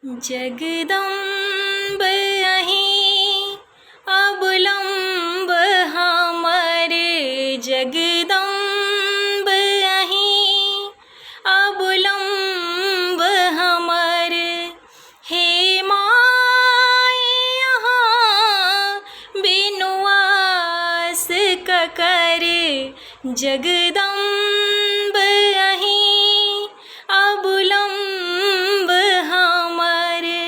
जगदम्ब अहीं अवलंब हमारे, जगदम्ब अहीं अवलंब हमारे। हे माय यहाँ बिनु आस का करे, जगदम्ब अहीं अवलंब हमारे।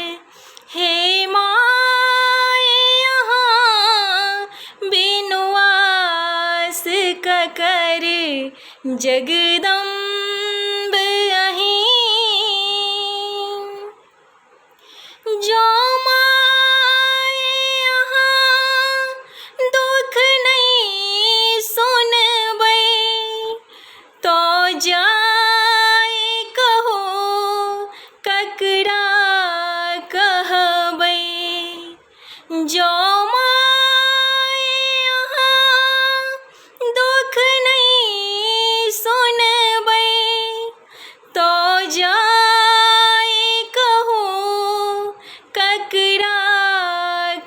हे माय यहाँ बिनु आस का करे, जगदम्ब अहीं। जो माय यहाँ दुख नहीं सुनबै, तो जाय कहो ककरा कहबै। जो माय यहाँ दुख नहीं सुनबै, तो जाय कहो ककरा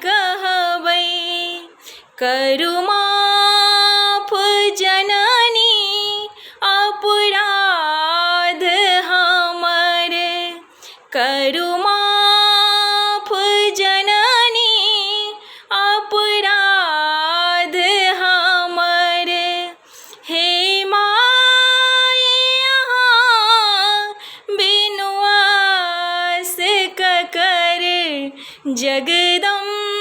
कहबै। करु माफ जननी अपराध हमरे, करु माफ जननी अपराध हमरे। हे माय यहाँ बिनु आस का करे, जगदम्ब